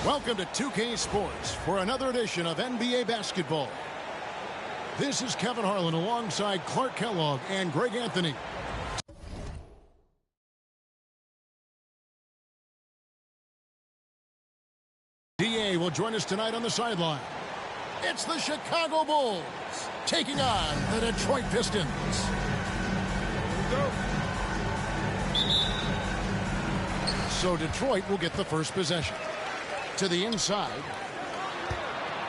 Welcome to 2K Sports for another edition of NBA basketball. This is Kevin Harlan alongside Clark Kellogg and Greg Anthony. DA will join us tonight on the sideline. It's the Chicago Bulls taking on the Detroit Pistons. So Detroit will get the first possession. To the inside.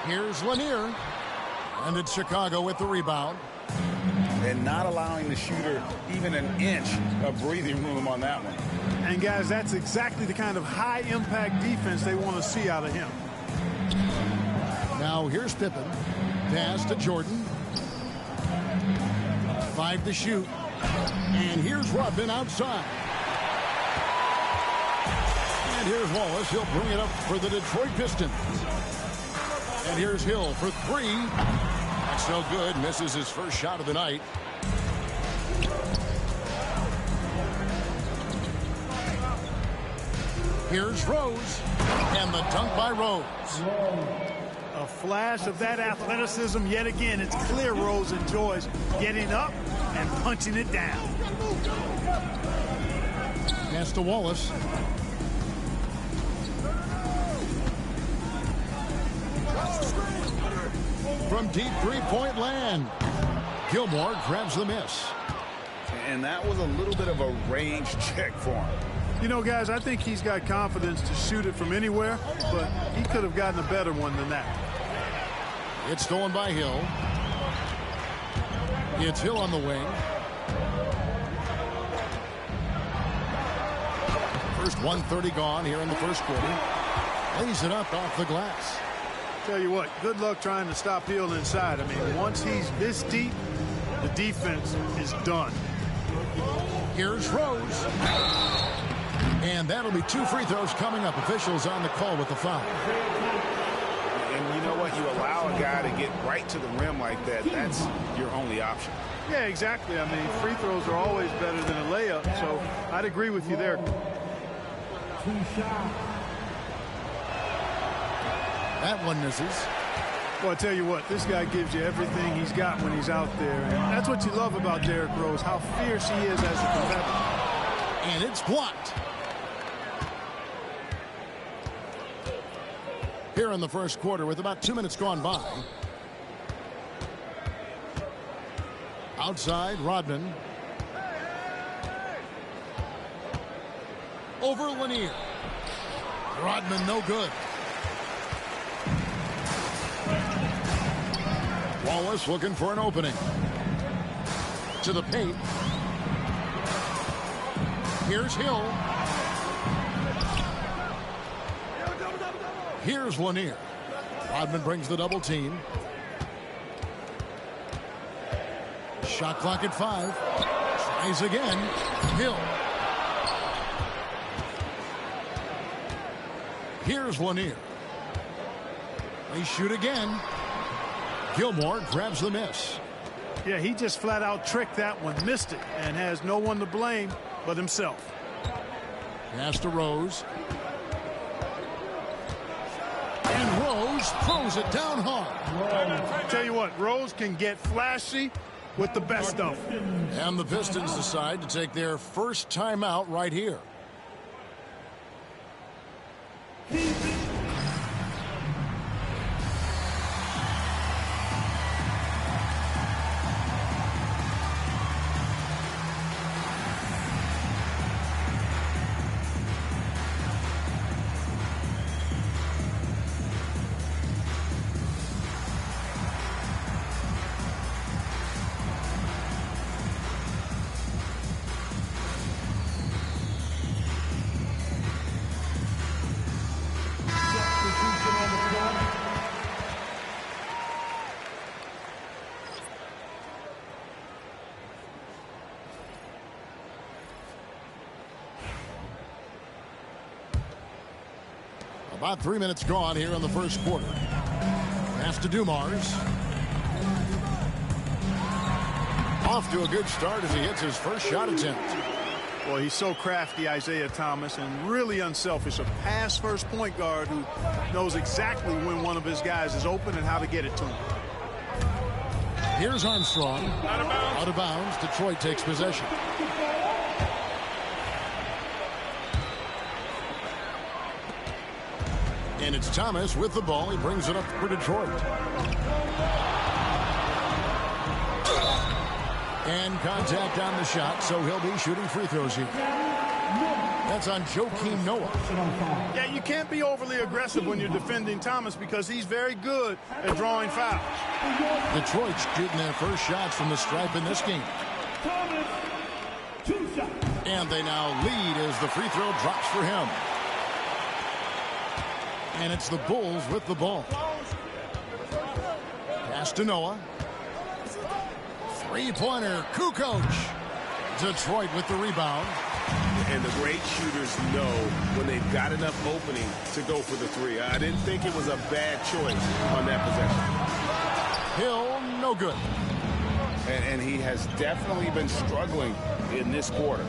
Here's Lanier. And it's Chicago with the rebound. And not allowing the shooter even an inch of breathing room on that one. And guys, that's exactly the kind of high-impact defense they want to see out of him. Now here's Pippen. Pass to Jordan. 5 to shoot. And here's Rodman outside. And here's Wallace. He'll bring it up for the Detroit Pistons. And here's Hill for 3. That's no good. Misses his first shot of the night. Here's Rose. And the dunk by Rose. A flash of that athleticism yet again. It's clear Rose enjoys getting up and punching it down. Pass to Wallace. From deep three-point land. Gilmore grabs the miss. And that was a little bit of a range check for him. You know, guys, I think he's got confidence to shoot it from anywhere, but he could have gotten a better one than that. It's stolen by Hill. It's Hill on the wing. First 1:30 gone here in the first quarter. Lays it up off the glass. Tell you what, good luck trying to stop Hill inside. I mean, once he's this deep, the defense is done. Here's Rose. And that'll be 2 free throws coming up. Officials on the call with the foul. And you know what? You allow a guy to get right to the rim like that. That's your only option. Yeah, exactly. I mean, free throws are always better than a layup, so I'd agree with you there. That one misses. Well, I tell you what, this guy gives you everything he's got when he's out there. And that's what you love about Derrick Rose, how fierce he is as a competitor. And it's blocked. Here in the first quarter with about 2 minutes gone by. Outside, Rodman. Over Lanier. Rodman no good. Wallace looking for an opening. To the paint. Here's Hill. Here's Lanier. Rodman brings the double team. Shot clock at 5. Tries again. Hill. Here's Lanier. They shoot again. Gilmore grabs the miss. Yeah, he just flat out tricked that one, missed it, and has no one to blame but himself. Pass to Rose. And Rose throws it down hard. Tell you what, Rose can get flashy with the best of them. And the Pistons decide to take their first timeout right here. About 3 minutes gone here in the first quarter. Pass to Dumars. Off to a good start as he hits his first shot attempt. Well, he's so crafty, Isaiah Thomas, and really unselfish. A pass-first point guard who knows exactly when one of his guys is open and how to get it to him. Here's Armstrong. Out of bounds. Detroit takes possession. And it's Thomas with the ball. He brings it up for Detroit. And contact on the shot, so he'll be shooting free throws here. That's on Joakim Noah. Yeah, you can't be overly aggressive when you're defending Thomas because he's very good at drawing fouls. Detroit's shooting their first shots from the stripe in this game. And they now lead as the free throw drops for him. And it's the Bulls with the ball. Pass to Noah. Three-pointer, Kukoc. Detroit with the rebound. And the great shooters know when they've got enough opening to go for the three. I didn't think it was a bad choice on that possession. Hill, no good. And he has definitely been struggling in this quarter.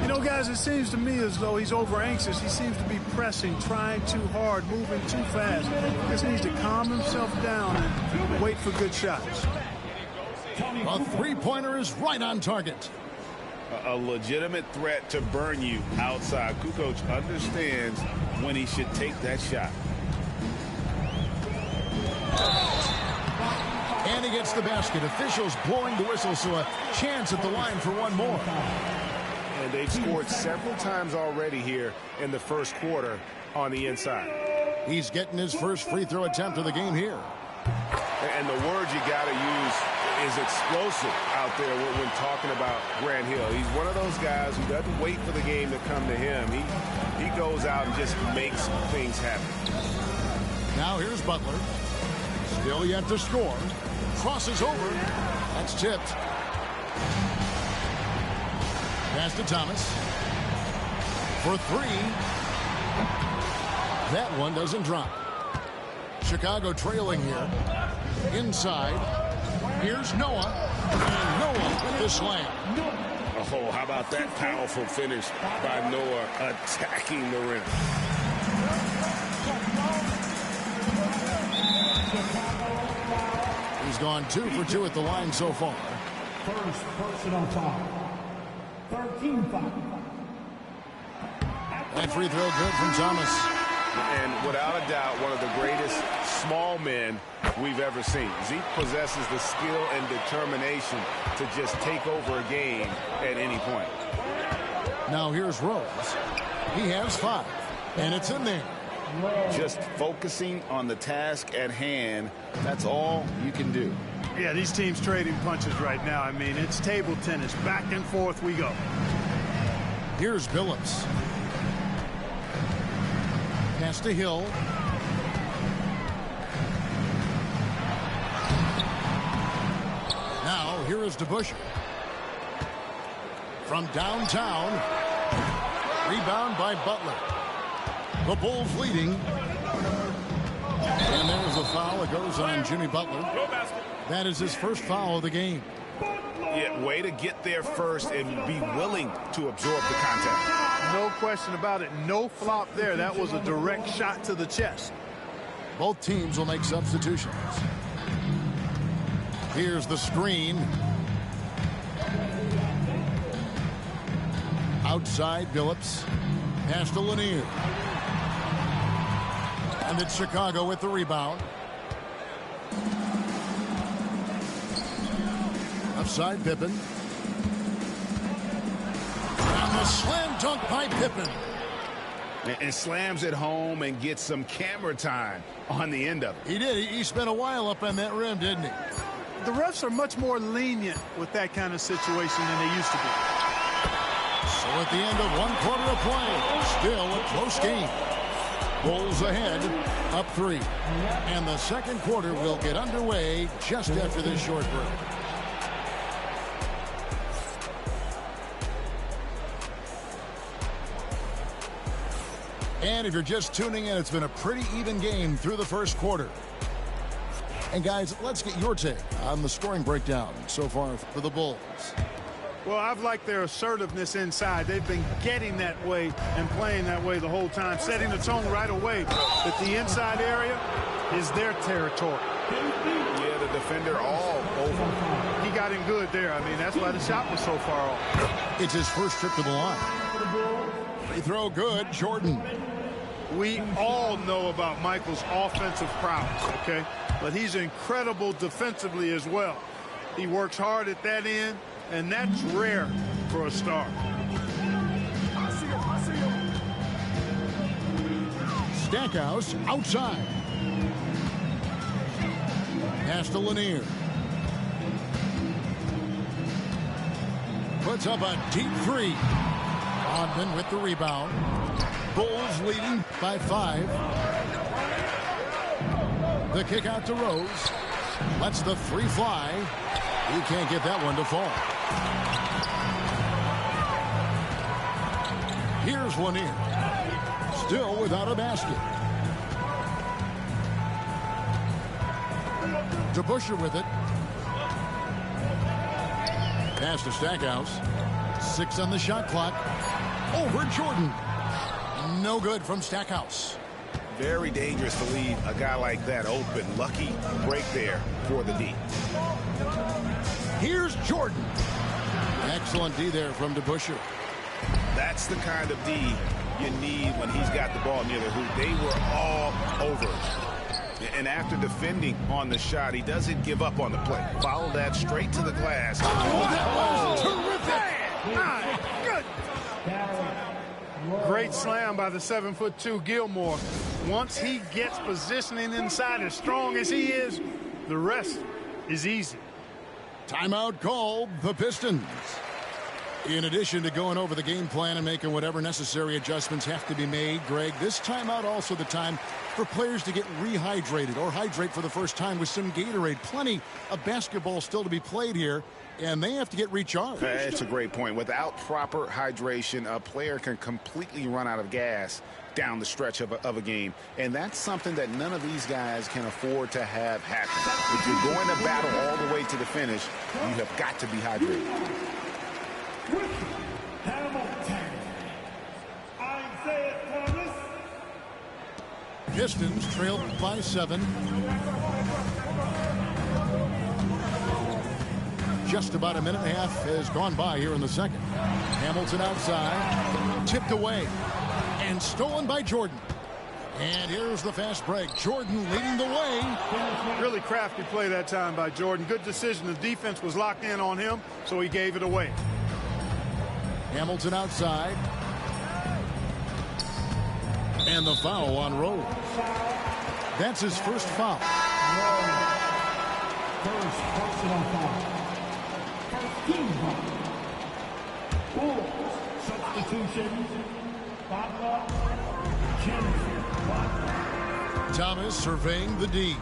You know, guys, it seems to me as though he's over-anxious. He seems to be pressing, trying too hard, moving too fast. He just needs to calm himself down and wait for good shots. A three-pointer is right on target. A legitimate threat to burn you outside. Kukoc understands when he should take that shot. And he gets the basket. Officials blowing the whistle, so a chance at the line for one more. And they've scored several times already here in the first quarter on the inside. He's getting his first free throw attempt of the game here. And the word you got to use is explosive out there when talking about Grant Hill. He's one of those guys who doesn't wait for the game to come to him. He goes out and just makes things happen. Now here's Butler. Still yet to score. Crosses over. That's tipped. Pass to Thomas. For three. That one doesn't drop. Chicago trailing here. Inside. Here's Noah. And Noah with the slam. Oh, how about that powerful finish by Noah attacking the rim. He's gone 2 for 2 at the line so far. First personal foul. 13 foul. That free throw good from Thomas. And without a doubt, one of the greatest small men we've ever seen. Zeke possesses the skill and determination to just take over a game at any point. Now here's Rose. He has 5, and it's in there. Just focusing on the task at hand, that's all you can do. Yeah, these teams trading punches right now. I mean, it's table tennis. Back and forth we go. Here's Billups. Pass to Hill. Now, here is DeBusschere. From downtown. Rebound by Butler. The Bulls leading. And there's a foul. It goes on Jimmy Butler. That is his first foul of the game. Yeah, way to get there first and be willing to absorb the contact. No question about it. No flop there. That was a direct shot to the chest. Both teams will make substitutions. Here's the screen. Outside, Billups. Pass to Lanier. And it's Chicago with the rebound. Upside, Pippen. And the slam dunk by Pippen. And slams it home and gets some camera time on the end of it. He did. He spent a while up on that rim, didn't he? The refs are much more lenient with that kind of situation than they used to be. So at the end of one quarter of play, still a close game. Bulls ahead, up 3. And the second quarter will get underway just after this short break. And if you're just tuning in, it's been a pretty even game through the first quarter. And guys, let's get your take on the scoring breakdown so far for the Bulls. Well, I've liked their assertiveness inside. They've been getting that way and playing that way the whole time, setting the tone right away that the inside area is their territory. Yeah, the defender all over. He got him good there. I mean, that's why the shot was so far off. It's his first trip to the line. Free throw good, Jordan. We all know about Michael's offensive prowess, okay? But he's incredible defensively as well. He works hard at that end, and that's rare for a star. Stackhouse outside. Pass to Lanier. Puts up a deep three. Rodman with the rebound. Bulls leading by 5. The kick out to Rose. Lets the three fly. He can't get that one to fall. Here's Lanier. Still without a basket. DeBusschere with it. Pass to Stackhouse. 6 on the shot clock. Over Jordan. No good from Stackhouse. Very dangerous to leave a guy like that open. Lucky break there for the D. Here's Jordan. Excellent D there from DeBusschere. That's the kind of D you need when he's got the ball near the hoop. They were all over. And after defending on the shot, he doesn't give up on the play. Follow that straight to the glass. Oh, that was terrific. My goodness. Great slam by the 7'2" Gilmore. Once he gets positioning inside as strong as he is, the rest is easy. Timeout called the Pistons. In addition to going over the game plan and making whatever necessary adjustments have to be made, Greg, this timeout also the time for players to get rehydrated or hydrate for the first time with some Gatorade. Plenty of basketball still to be played here, and they have to get recharged. That's a great point. Without proper hydration, a player can completely run out of gas down the stretch of a game. And that's something that none of these guys can afford to have happen. If you're going to battle all the way to the finish, you have got to be hydrated. Hamilton. Isaiah Thomas. Pistons trailed by 7. Just about a minute and a half has gone by here in the second. Hamilton outside, tipped away, and stolen by Jordan. And here's the fast break. Jordan leading the way. Really crafty play that time by Jordan. Good decision. The defense was locked in on him, so he gave it away. Hamilton outside. And the foul on Rose. That's his first foul. First personal foul. First team foul. Bulls. Substitutions. Butler. Thomas surveying the D.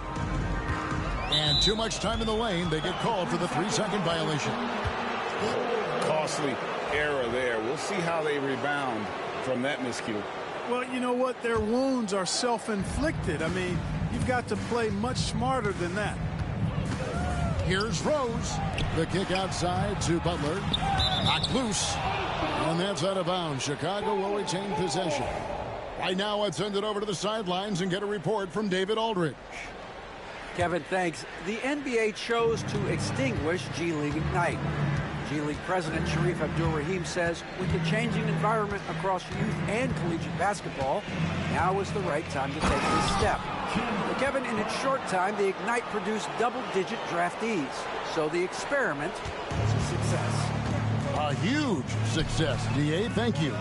And too much time in the lane. They get called for the 3-second violation. Costly error there. We'll see how they rebound from that miscue. Well, you know what? Their wounds are self-inflicted. I mean, you've got to play much smarter than that. Here's Rose. The kick outside to Butler. Knocked loose. And that's out of bounds. Chicago will retain possession. Right now, let's send it over to the sidelines and get a report from David Aldridge. Kevin, thanks. The NBA chose to extinguish G League Ignite. G League President Sharif Abdul-Rahim says with the changing environment across youth and collegiate basketball, now is the right time to take this step. But Kevin, in its short time, the Ignite produced double-digit draftees. So the experiment was a success. A huge success, DA. Thank you.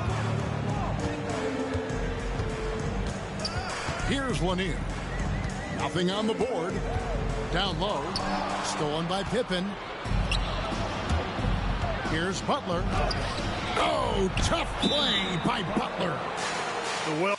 Here's Lanier. Nothing on the board. Down low. Stolen by Pippen. Here's Butler. Oh, tough play by Butler. The well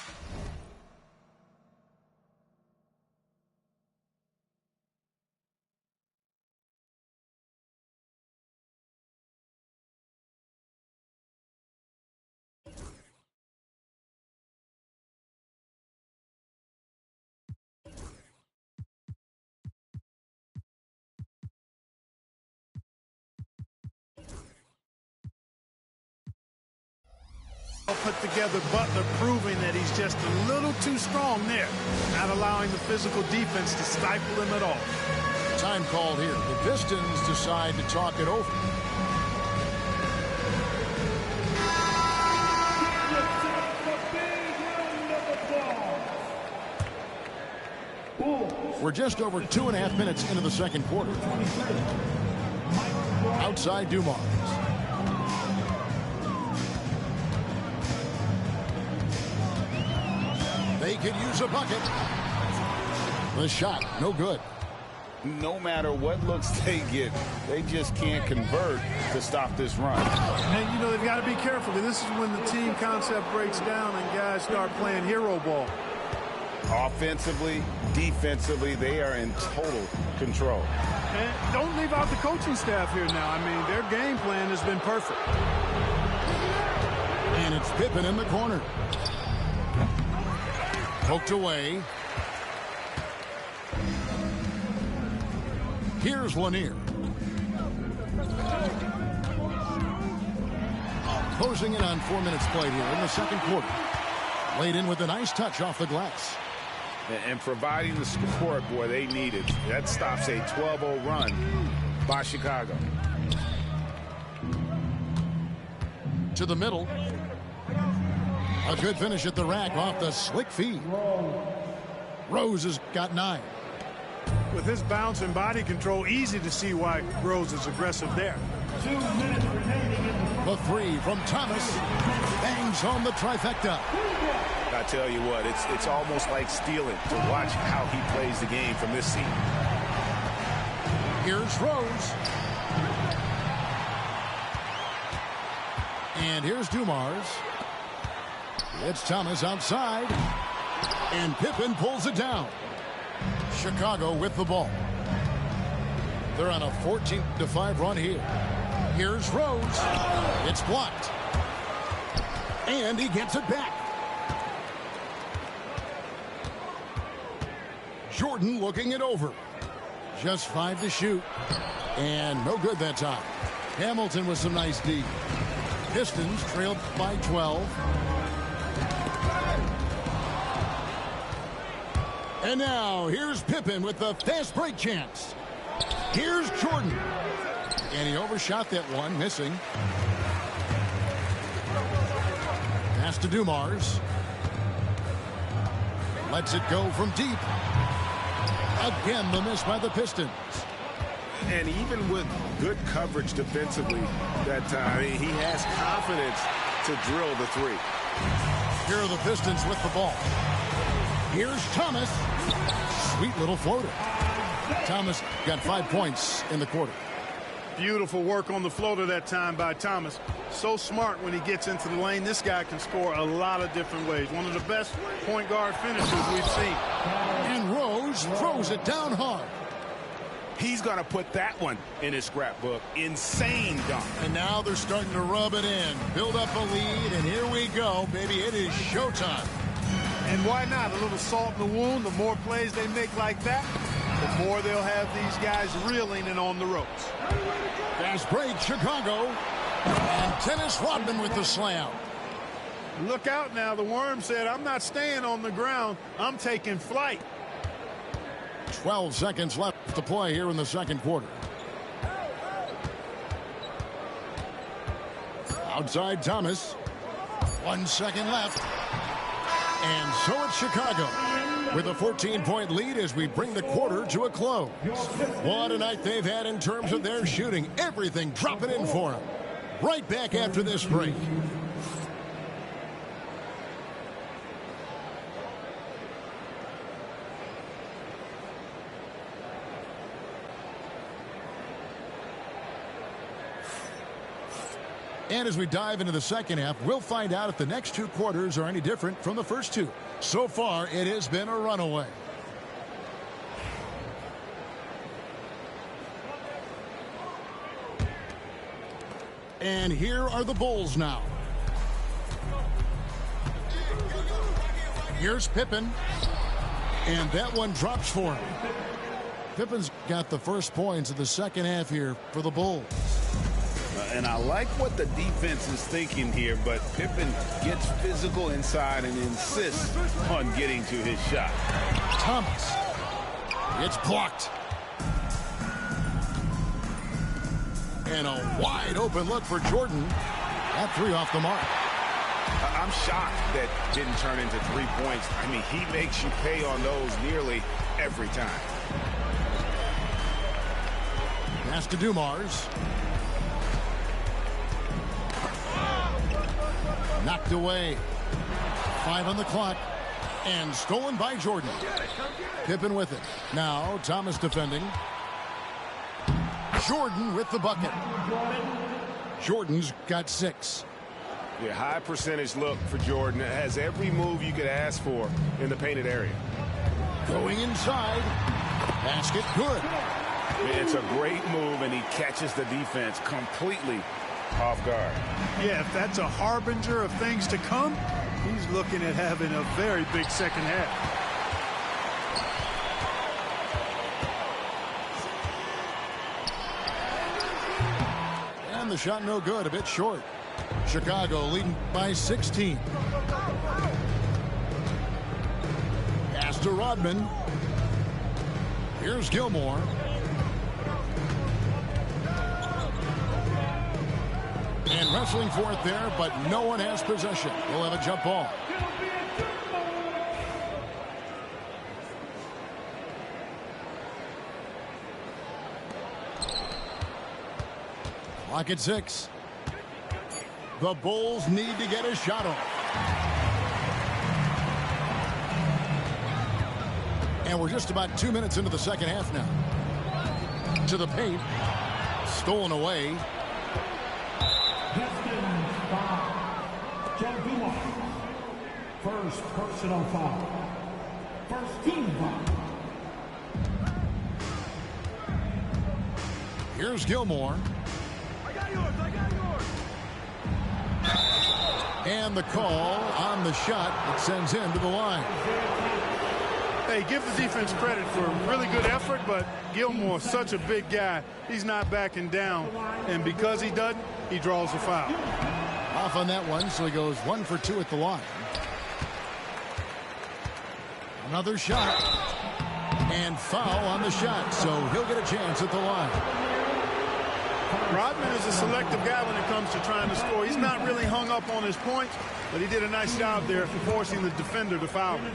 Put together Butler, proving that he's just a little too strong there, not allowing the physical defense to stifle him at all. Time called here. The Pistons decide to talk it over. We're just over 2.5 minutes into the second quarter. Outside Dumars. They could use a bucket. The shot, no good. No matter what looks they get, they just can't convert to stop this run. And, you know, they've got to be careful. This is when the team concept breaks down and guys start playing hero ball. Offensively, defensively, they are in total control. And don't leave out the coaching staff here now. I mean, their game plan has been perfect. And it's Pippen in the corner. Poked away. Here's Lanier. Closing in on 4 minutes played here in the second quarter. Laid in with a nice touch off the glass. And providing the support, boy, they needed. That stops a 12-0 run by Chicago. To the middle. A good finish at the rack off the slick feed. Rose has got 9. With his bounce and body control, easy to see why Rose is aggressive there. 2 minutes remaining in the The three from Thomas. Bangs home the trifecta. I tell you what, it's almost like stealing to watch how he plays the game from this seat. Here's Rose. And here's Dumars. It's Thomas outside. And Pippen pulls it down. Chicago with the ball. They're on a 14-5 run here. Here's Rose. It's blocked. And he gets it back. Jordan looking it over. Just 5 to shoot. And no good that time. Hamilton with some nice D. Pistons trailed by 12. And now here's Pippen with the fast break chance. Here's Jordan. And he overshot that one, missing. Pass to Dumars. Lets it go from deep. Again, the miss by the Pistons. And even with good coverage defensively that time, he has confidence to drill the three. Here are the Pistons with the ball. Here's Thomas. Sweet little floater. Thomas got 5 points in the quarter. Beautiful work on the floater that time by Thomas. So smart when he gets into the lane. This guy can score a lot of different ways. One of the best point guard finishers we've seen. And Rose throws it down hard. He's going to put that one in his scrapbook. Insane dunk. And now they're starting to rub it in. Build up a lead, and here we go, baby. It is showtime. And why not? A little salt in the wound. The more plays they make like that, the more they'll have these guys reeling and on the ropes. Fast break, Chicago. And Dennis Rodman with the slam. Look out now. The Worm said, I'm not staying on the ground. I'm taking flight. 12 seconds left to play here in the second quarter. Outside Thomas. 1 second left. And so it's Chicago with a 14-point lead as we bring the quarter to a close. What a night they've had in terms of their shooting. Everything dropping in for them. Right back after this break. And as we dive into the second half, we'll find out if the next 2 quarters are any different from the first 2. So far, it has been a runaway. And here are the Bulls now. Here's Pippen. And that one drops for him. Pippen's got the first points of the second half here for the Bulls. And I like what the defense is thinking here, but Pippen gets physical inside and insists on getting to his shot. Thomas. It's blocked. And a wide open look for Jordan. That three off the mark. I'm shocked that didn't turn into 3 points. I mean, he makes you pay on those nearly every time. Pass to Dumars. Knocked away. 5 on the clock. And stolen by Jordan. Pippen with it. Now Thomas defending. Jordan with the bucket. Jordan's got 6. Yeah, high percentage look for Jordan. It has every move you could ask for in the painted area. Going inside. Basket good. It's a great move, and he catches the defense completely off guard. Yeah, if that's a harbinger of things to come, he's looking at having a very big second half. And the shot no good, a bit short. Chicago leading by 16. Pass to Rodman. Here's Gilmore. And wrestling for it there, but no one has possession. We'll have a jump ball. Clock at 6. The Bulls need to get a shot off. And we're just about 2 minutes into the second half now. To the paint. Stolen away. Pistons foul. Joe Dumars. First personal foul. First team foul. Here's Gilmore. I got yours. And the call on the shot that sends him to the line. Hey, give the defense credit for really good effort, but Gilmore, such a big guy, he's not backing down. And because he doesn't, he draws a foul. Off on that one, so he goes 1 for 2 at the line. Another shot. And foul on the shot, so he'll get a chance at the line. Rodman is a selective guy when it comes to trying to score. He's not really hung up on his points, but he did a nice job there forcing the defender to foul him.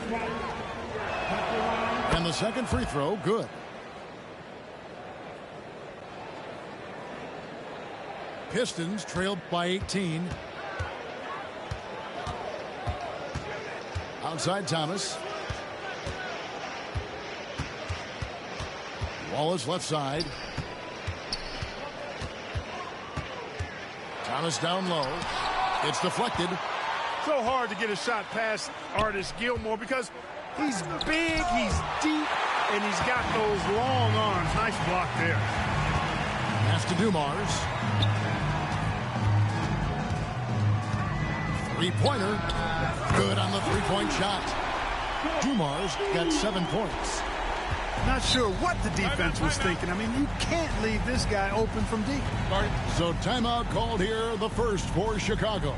And the second free throw, good. Pistons trailed by 18. Outside Thomas. Wallace left side. Thomas down low. It's deflected. So hard to get a shot past Artis Gilmore because he's big, he's deep, and he's got those long arms. Nice block there. Pass to Dumars. Three-pointer. Good on the three-point shot. Dumars got 7 points. Not sure what the defense was thinking. I mean, you can't leave this guy open from deep. So timeout called here, the first for Chicago.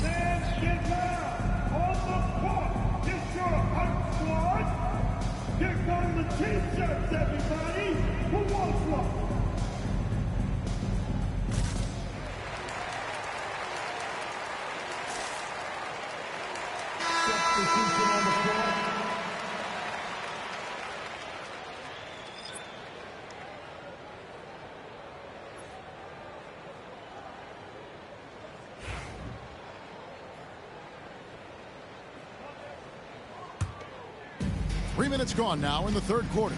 Let's get down on the court. Get your hype squad. Here come the T-shirts, everybody. Who wants one? Substitution on the floor. 3 minutes gone now in the third quarter.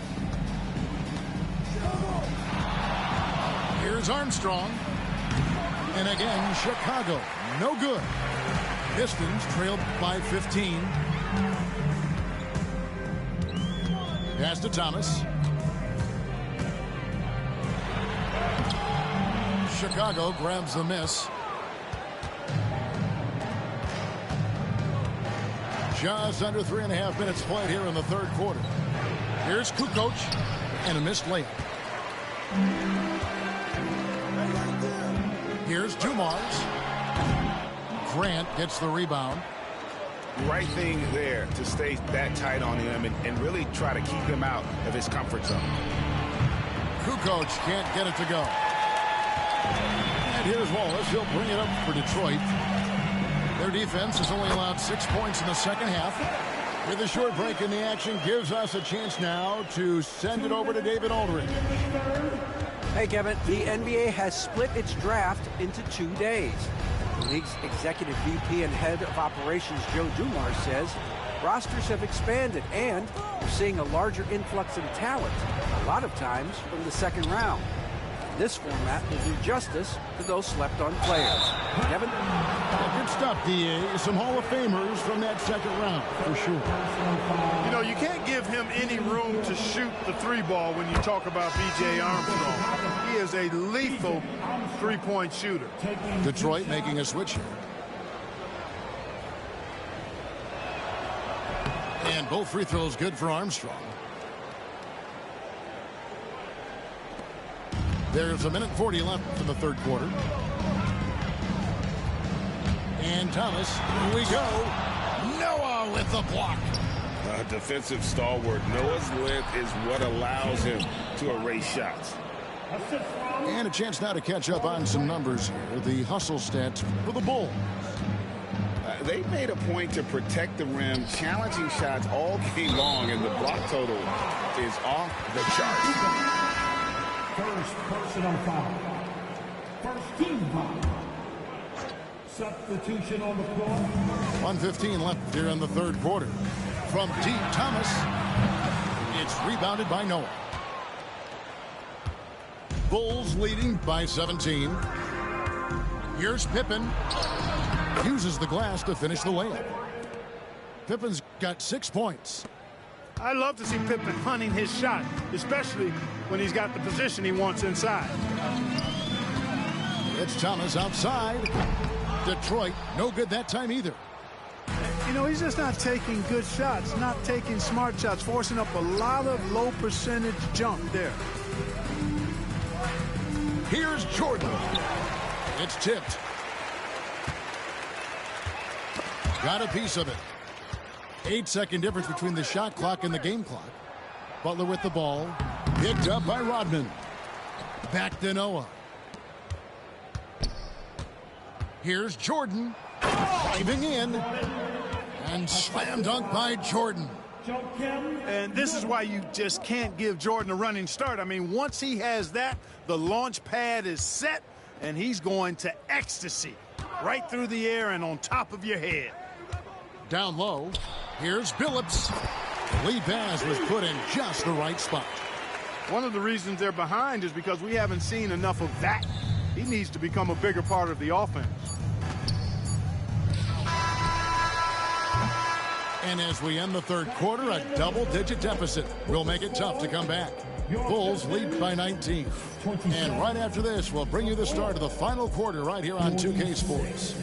Here's Armstrong. And again, Chicago. No good. Pistons trailed by 15. Pass to Thomas. Chicago grabs the miss. Just under 3.5 minutes played here in the third quarter. Here's Kukoc and a missed layup. Here's Dumars. Grant gets the rebound. Right thing there to stay that tight on him and really try to keep him out of his comfort zone. Kukoc can't get it to go. And here's Wallace. He'll bring it up for Detroit. Their defense has only allowed 6 points in the second half. With a short break in the action, gives us a chance now to send it over to David Aldridge. Hey, Kevin, the NBA has split its draft into 2 days. The league's executive VP and head of operations, Joe Dumars, says rosters have expanded and we're seeing a larger influx in talent, a lot of times from the second round. This format will do justice to those slept-on players. Kevin? Good stuff, D.A. Some Hall of Famers from that second round, for sure. You know, you can't give him any room to shoot the three ball when you talk about B.J. Armstrong. He is a lethal three-point shooter. Detroit making a switch here. And both free throws good for Armstrong. There's 1:40 left in the third quarter. And Thomas, here we go. Noah with the block. Defensive stalwart. Noah's length is what allows him to erase shots. And a chance now to catch up on some numbers here. The hustle stats for the Bulls. They made a point to protect the rim, challenging shots all game long, and the block total is off the charts. First personal foul. First team foul. Substitution on the floor. 1:15 left here in the third quarter. From deep, Thomas. It's rebounded by Noah. Bulls leading by 17. Here's Pippen. Uses the glass to finish the layup. Pippen's got 6 points. I love to see Pippen hunting his shot, especially when he's got the position he wants inside. It's Thomas outside. Detroit, no good that time either. You know, he's just not taking good shots, not taking smart shots, forcing up a lot of low percentage jump there. Here's Jordan. It's tipped. Got a piece of it. 8-second difference between the shot clock and the game clock. Butler with the ball. Picked up by Rodman. Back to Noah. Here's Jordan. Driving in. And slam dunk by Jordan. And this is why you just can't give Jordan a running start. I mean, once he has that, the launch pad is set, and he's going to ecstasy. Right through the air and on top of your head. Down low. Here's Billups. The lead pass was put in just the right spot. One of the reasons they're behind is because we haven't seen enough of that. He needs to become a bigger part of the offense. And as we end the third quarter, a double-digit deficit will make it tough to come back. Bulls lead by 19. And right after this, we'll bring you the start of the final quarter right here on 2K Sports.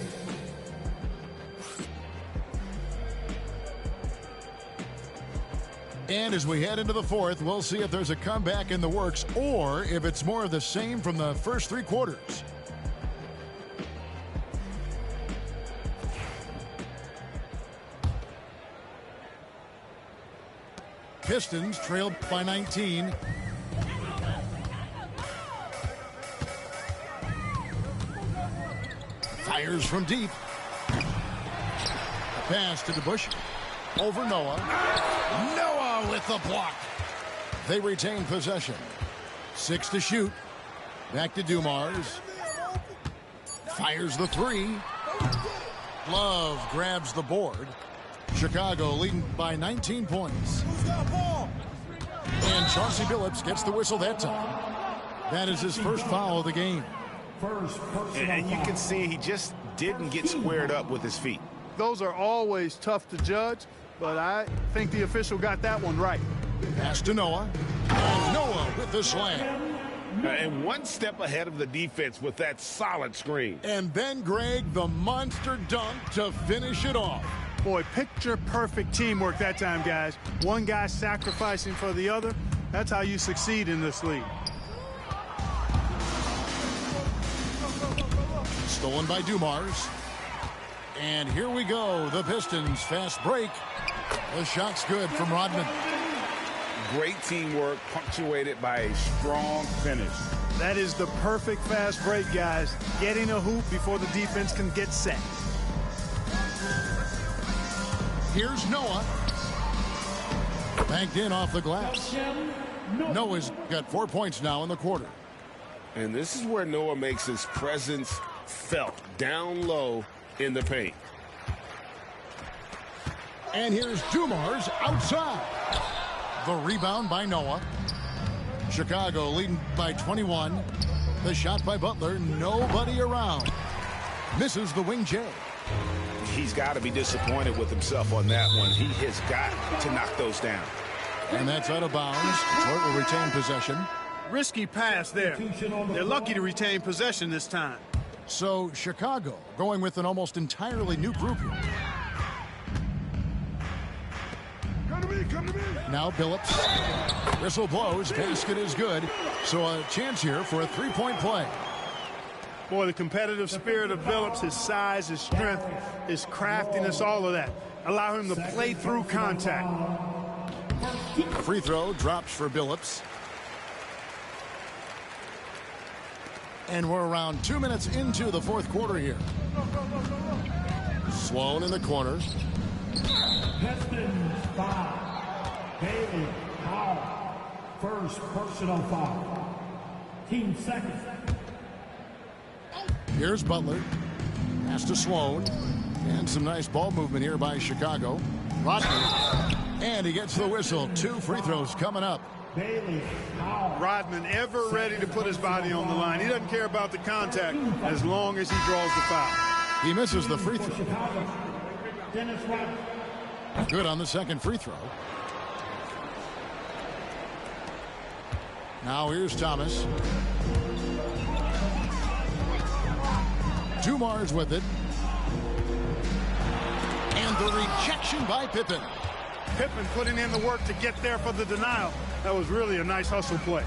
And as we head into the fourth, we'll see if there's a comeback in the works or if it's more of the same from the first three quarters. Pistons trailed by 19. Fires from deep. A pass to DeBush. Over Noah. Noah with the block. They retain possession. 6 to shoot. Back to Dumars. Fires the three. Love grabs the board. Chicago leading by 19 points. And Chauncey Billups gets the whistle that time. That is his first foul of the game. And you can see he just didn't get squared up with his feet. Those are always tough to judge, but I think the official got that one right. Pass to Noah. And Noah with the slam. And one step ahead of the defense with that solid screen. And then Greg, the monster dunk to finish it off. Boy, picture-perfect teamwork that time, guys. One guy sacrificing for the other. That's how you succeed in this league. Stolen by Dumars. And here we go. The Pistons fast break. The shot's good from Rodman. Great teamwork punctuated by a strong finish. That is the perfect fast break, guys. Getting a hoop before the defense can get set. Here's Noah. Banked in off the glass. Noah's got 4 points now in the quarter. And this is where Noah makes his presence felt, down low in the paint. And here's Dumars outside. The rebound by Noah. Chicago leading by 21. The shot by Butler. Nobody around. Misses the wing J. He's got to be disappointed with himself on that one. He has got to knock those down. And that's out of bounds. Detroit will retain possession. Risky pass there. They're lucky to retain possession this time. So Chicago going with an almost entirely new group here. Come to me. Now Billups. Whistle blows. Basket is good. So a chance here for a three-point play. Boy, the competitive spirit of Billups, his size, his strength, his craftiness, all of that. Allow him to play through contact. Free throw drops for Billups. And we're around 2 minutes into the fourth quarter here. Sloan in the corner. Pistons foul. Bailey Powell. First personal foul. Team second. Here's Butler. Pass to Sloan. And some nice ball movement here by Chicago. Rodman. And he gets the whistle. 2 free throws coming up. Bailey Powell. Rodman ever ready to put his body on the line. He doesn't care about the contact as long as he draws the foul. He misses the free throw. Chicago. Dennis Rodman. Good on the second free throw. Now here's Thomas. Dumars with it. And the rejection by Pippen. Pippen putting in the work to get there for the denial. That was really a nice hustle play.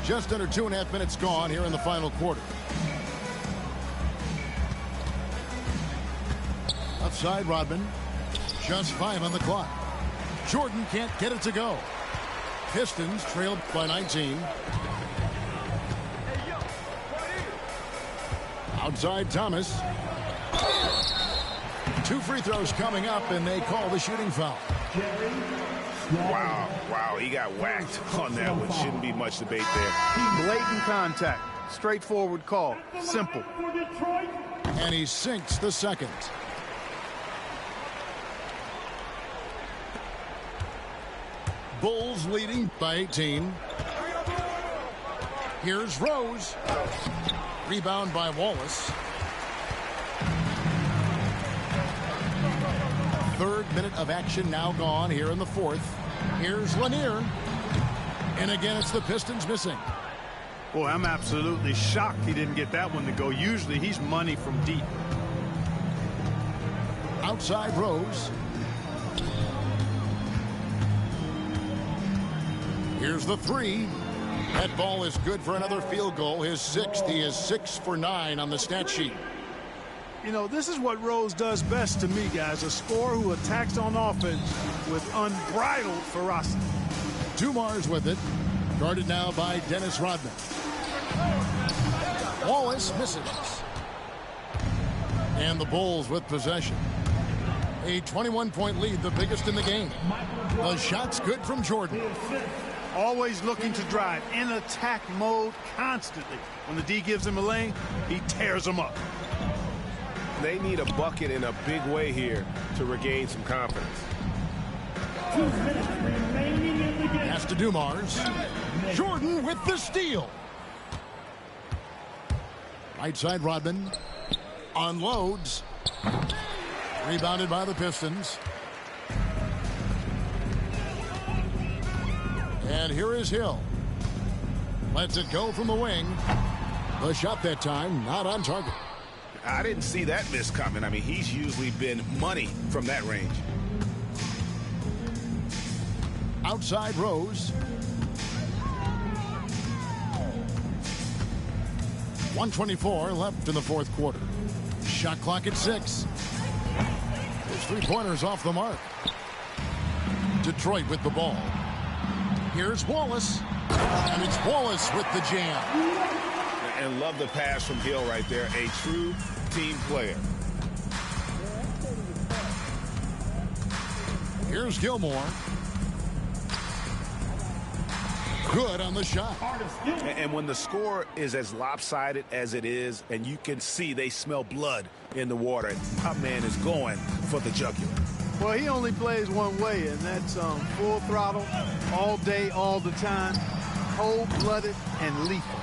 Just under 2.5 minutes gone here in the final quarter. Outside Rodman. Just 5 on the clock. Jordan can't get it to go. Pistons trailed by 19. Outside Thomas. 2 free throws coming up, and they call the shooting foul. Wow, he got whacked on that one. Shouldn't be much debate there. Blatant contact. Straightforward call. Simple. And he sinks the second. Bulls leading by 18. Here's Rose. Rebound by Wallace. 3rd minute of action now gone here in the 4th. Here's Lanier. And again, it's the Pistons missing. Boy, I'm absolutely shocked he didn't get that one to go. Usually he's money from deep. Outside Rose. Here's the 3. That ball is good for another field goal. His 6th. He is 6 for 9 on the stat sheet. You know, this is what Rose does best to me, guys. A scorer who attacks on offense with unbridled ferocity. Dumars with it. Guarded now by Dennis Rodman. Wallace misses. And the Bulls with possession. A 21-point lead, the biggest in the game. The shot's good from Jordan. Always looking to drive in attack mode constantly. When the D gives him a lane, he tears them up. They need a bucket in a big way here to regain some confidence. 2 minutes remaining in the game. Pass to Dumars. Jordan with the steal. Right side Rodman. Unloads. Rebounded by the Pistons. And here is Hill. Lets it go from the wing. The shot that time not on target. I didn't see that miss coming. I mean, he's usually been money from that range. Outside Rose. 1:24 left in the fourth quarter. Shot clock at 6. His three-pointers off the mark. Detroit with the ball. Here's Wallace. And it's Wallace with the jam. And love the pass from Hill right there. A true team player. Here's Gilmore. Good on the shot. And when the score is as lopsided as it is, and you can see they smell blood in the water, top man is going for the jugular. Well, he only plays one way, and that's full throttle, all day, all the time, cold-blooded and lethal.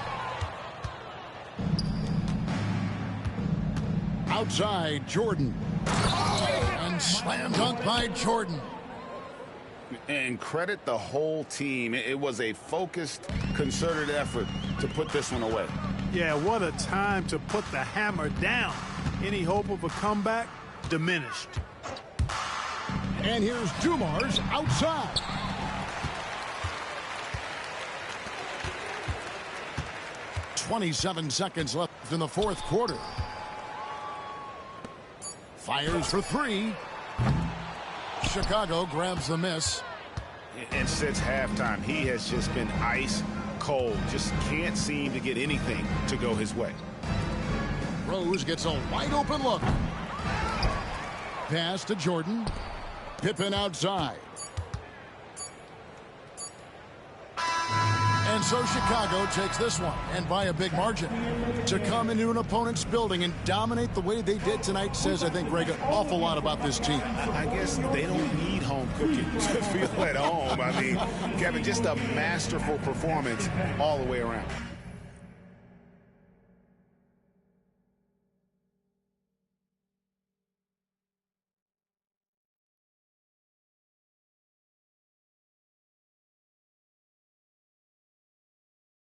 Outside, Jordan. And slam dunk by Jordan. And credit the whole team. It was a focused, concerted effort to put this one away. Yeah, what a time to put the hammer down. Any hope of a comeback diminished. And here's Dumars outside. .27 seconds left in the fourth quarter. Fires for three. Chicago grabs the miss. And since halftime, he has just been ice cold. Just can't seem to get anything to go his way. Rose gets a wide open look. Pass to Jordan. Pippen outside. And so Chicago takes this one, and by a big margin. To come into an opponent's building and dominate the way they did tonight says, I think, Greg, an awful lot about this team. I guess they don't need home cooking to feel at home. I mean, Kevin, just a masterful performance all the way around.